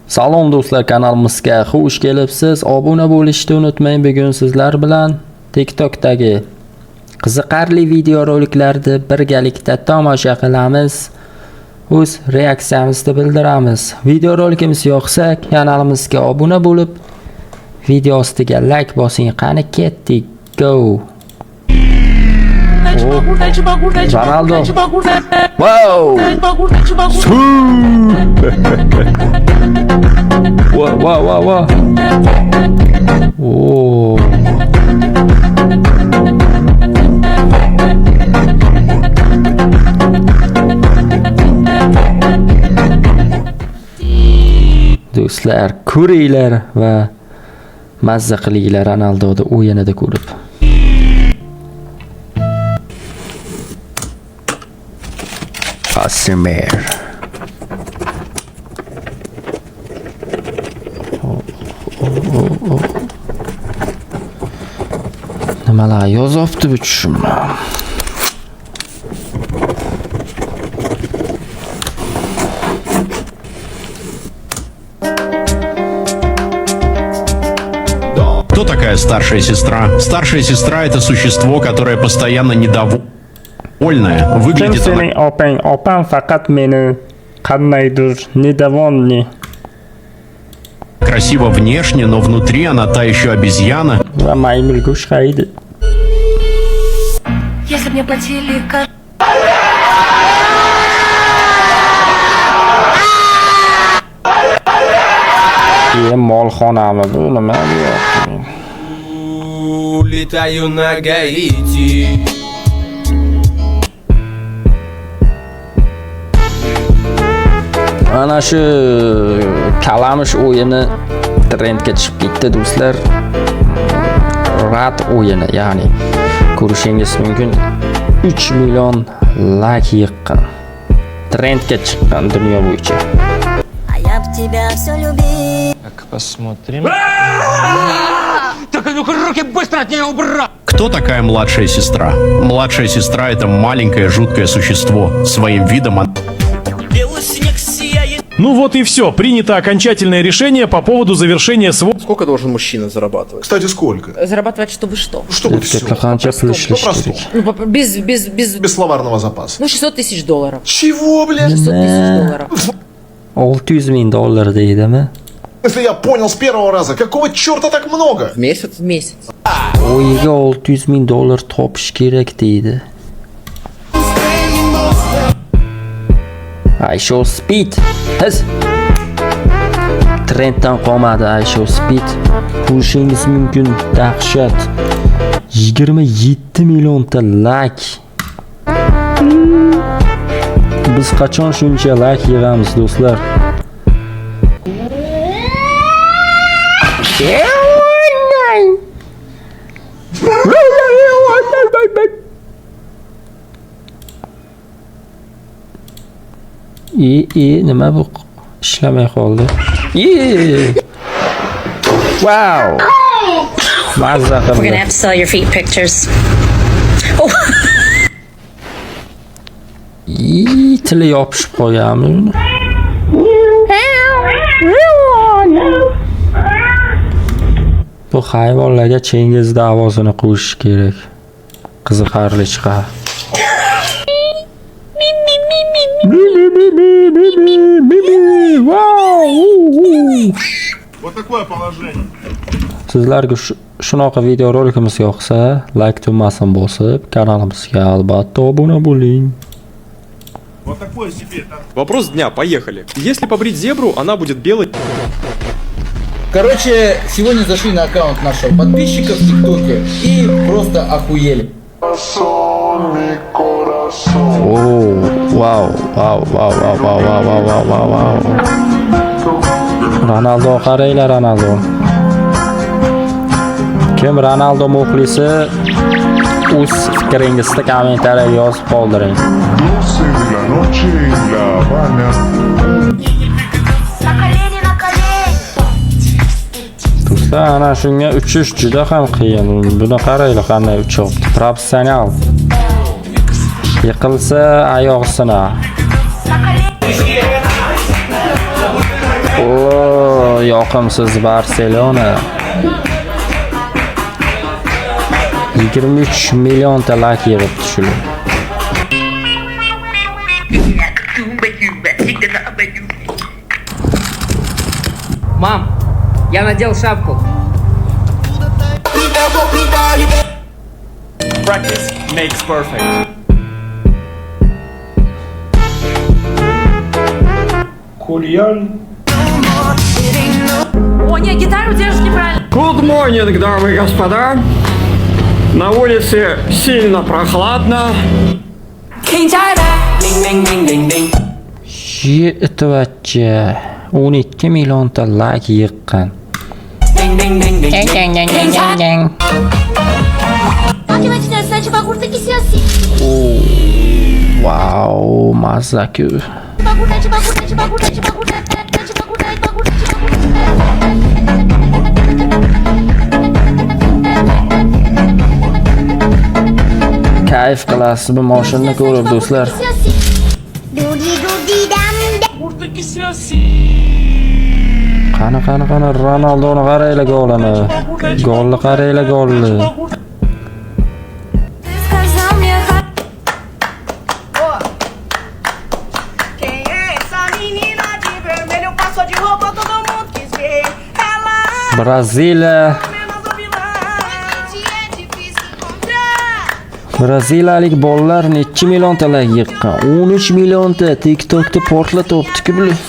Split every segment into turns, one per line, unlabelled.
Salom do'stlar, kanalimizga xush kelibsiz. Obuna bo'lishni unutmang. Bugun sizlar bilan TikTokdagi qiziqarli videoroliklarni birgalikda tomosha qilamiz. O'z reaksiyamizni bildiramiz. Videorolikimiz yoqsa, kanalimizga obuna bo'lib, video ostiga like bosing. Qani ketdik. Go. Ronaldo. Wow. Wow. Oh. Do'stlar, ko'ringlar va mazza qilinglar Ronaldo'ni o'yinida ko'rib. Casemiro. Nimalar yozibdi bu tushunma.
Кто такая старшая сестра? Старшая сестра — это существо, которое постоянно недовольное. Выглядит она...
Opam faqat meni qandaydir недовольный.
Красиво внешне, но внутри она та еще обезьяна.
Va maymul go'shqaydi.
Если бы мне платили
Molxonami bu nima bu?
Улетаю на Гаити.
Ana shu kalamish o'yini trendga chiqib ketdi do'stlar. Rat o'yini, ya'ni ko'rishingiz mumkin 3 million like yiqqan. Trendga chiqqan dunyo bo'yicha.
А я б тебя все любил.
Так, посмотрим.
Так, ну-ка, руки быстро от нее убрать!
Кто такая младшая сестра? Младшая сестра — это маленькое жуткое существо. Своим видом она...
Ну вот и все. Принято окончательное решение по поводу завершения своего...
Сколько должен мужчина зарабатывать?
Кстати, сколько?
Зарабатывать, чтобы что?
Чтобы все. По-простому.
Ну, без
Словарного запаса.
Ну, $600 000.
Чего, блядь?
$600 000.
600 ming dollar deydimi?
Если я понял с первого раза, какого черта так много?
В месяц?
В месяц.
O'yiga 600 ming dollar topish kerak deydi. I show speed. His. Trenddan qolmadi I show speed. Ko'rishingiz mumkin dahshat. 27 millionta like. Biz qachon shuncha like yig'amiz do'stlar? Nima bu ishlamay qoldi? Wow. Mazza qildi.
We're gonna have to sell your feet pictures. Oh.
Tili yopishib qo'yganmi? Bu hayvonlarga Chengiz davosini qo'shish kerak. Qiziqarli chiqar.
Вот такое положение.
Sizlarga shunaqa videorolikimiz yoqsa, like tugmasini bosib, kanalimizga albatta obuna bo'ling.
Вот такое себе.
Вопрос дня, поехали. Если побрить зебру, она будет белой.
Короче, сегодня зашли на аккаунт нашего подписчика в ТикТоке и просто охуели.
Wow. Ronaldo qaranglar, Ronaldo. Kim Ronaldo muxlisi? O'z fikringizni kommentariyaga yozib qoldiring. Do'stlar, ana shunga uchish juda ham qiyin. Buni qaranglar qanday uchyapti. Professional. Yiqilsa oyoq sinar. yoqimsiz Barselona. 23 millionta like yig'ibdi shular.
Мам, я надел шапку.
Practice makes perfect.
О, нет, гитару держишь неправильно.
Good morning, дамы и господа. На улице сильно прохладно.
Yetvacha 12 millionta like yiqqan. Wow, mazza-ku. Kayf qilasiz bu mashinani ko'rib do'stlar. Qani Ronaldoni qaraylar golini. Golni qaraylar golni. Braziliyalik bolalar necha millionta like yiqqan? 13 millionta TikTokda portlatibdi-ku bular.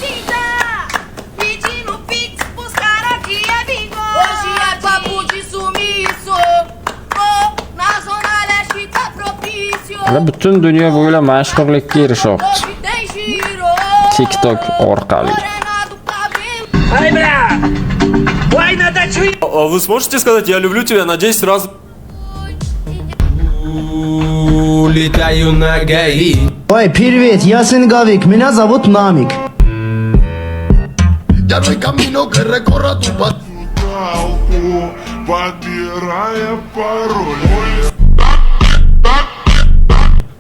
Butun dunyo bo'ylab mashhurlikka erishyapti. TikTok orqali.
Вы сможете сказать «я люблю тебя» на 10 раз?
Улетаю на ГАИ.
Ой, привет, я сын Гавик, меня зовут Намик.
Ya no hay camino que recorra tu path.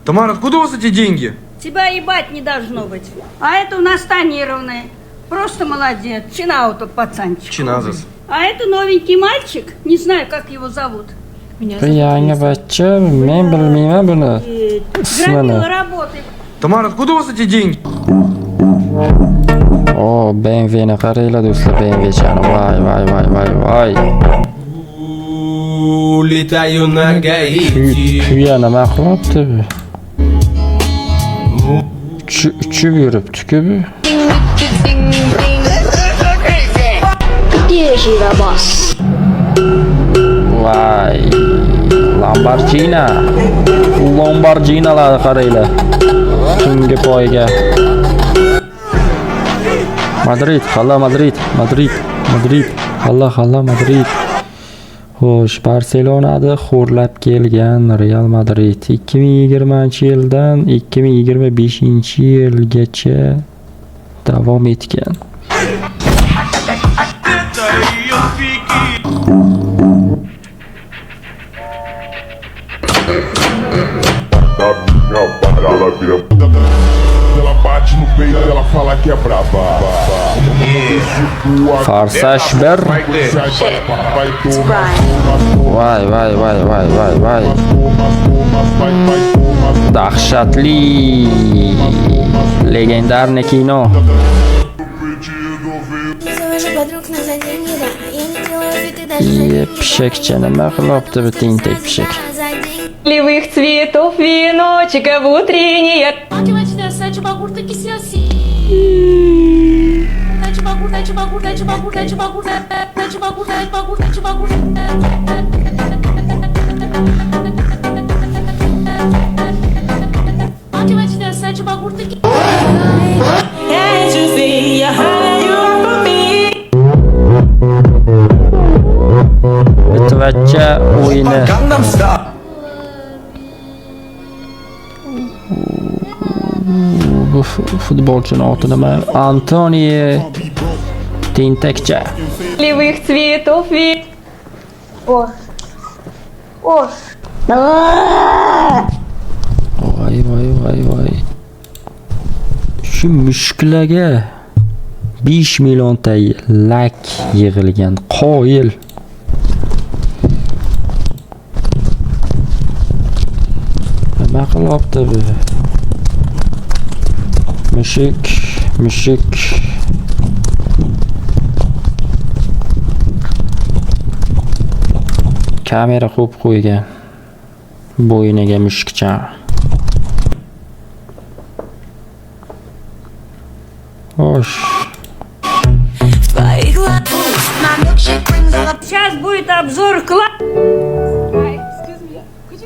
Тамара, откуда у вас эти деньги?
Тебя ебать не должно быть. А это у нас тонированное. Просто молодец. Чинау тут пацанчик.
Чиназас.
А это новенький мальчик. Не знаю, как его зовут.
Yangi bachcha, men bilmayman buni.
Громила работает.
Тамара, откуда у вас эти деньги?
O, BMW'ni qaranglar do'stlar, BMW'chani. Voy.
Улетаю на ГАИ.
Tuya nima qilyapti bu? Uchib yuribdi-ku bu. Voy. Lamborghini'larni qaranglar. Tungi poyga. Madrid. Halla Madrid. Xo'sh, Barselonada xo'rlab kelgan Real Madrid 2020-yildan 2025-yilgacha davom etgan.
Ela bate no peito, ela fala que é braba.
Farsash bir. Voy. Dahshatli legendarniy kino. Pishakcha nima qilyapti bu tentak pishak?
Ливых цветов веночка в утреннее.
Bitvacha o'yini. Bu futbolchini oti nima? Antoni tentakcha.
Ливых цветов
Voy. Shu mushkularga 5 millionta like yig'ilgan. Qoyil. Nima qilyapti bu? Mushuk. Kamera qo'yib qo'ygan. Bo'yniga mushukcha. Xo'sh.
Сейчас будет обзор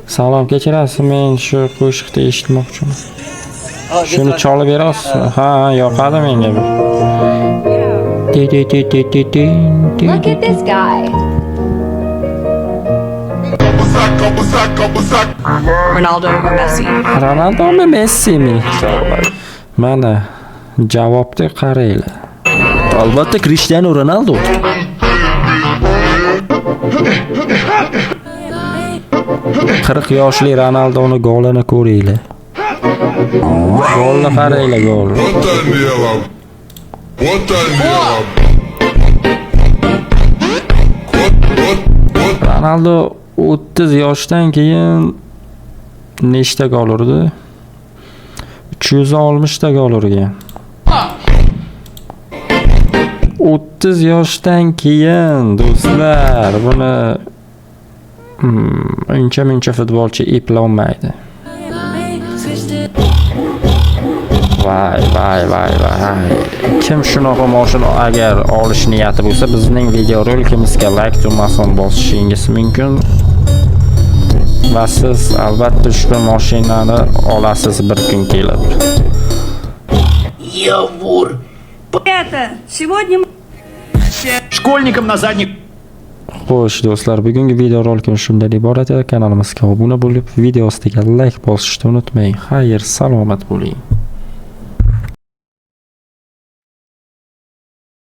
Salom, kechirasiz, men shu qo'shiqni eshitmoqchiman. Shuni cholib berasizmi? Ha, yoqadi menga bu.
Look at this guy. Ronaldo or Messi?
Ronaldomi, Messimi? Mana javobni qaranglar. Albatta Cristiano Ronaldo. Qirq yoshli Ronaldoning golini ko'ringlar. Golni qaranglar, gol. Ronaldo 30 yoshdan keyin nechta gol urdi? 360 ta gol urgan. 30 yoshdan keyin do'stlar, buni uncha futbolchi eplolmaydi. Vay. Kim shunaqa mashina agar olish niyati bo'lsa, bizning videorolikimizga like tugmasini bosishingiz mumkin. Va siz albatta ushbu mashinani olasiz bir kun kelib.
Это сегодня
Школьникам на задних...
Xo'sh do'stlar, bugungi videorolikimiz shundan iborat edi. Kanalimizga obuna bo'lib, video ostiga like bosishni unutmang. Xayr, salomat bo'ling.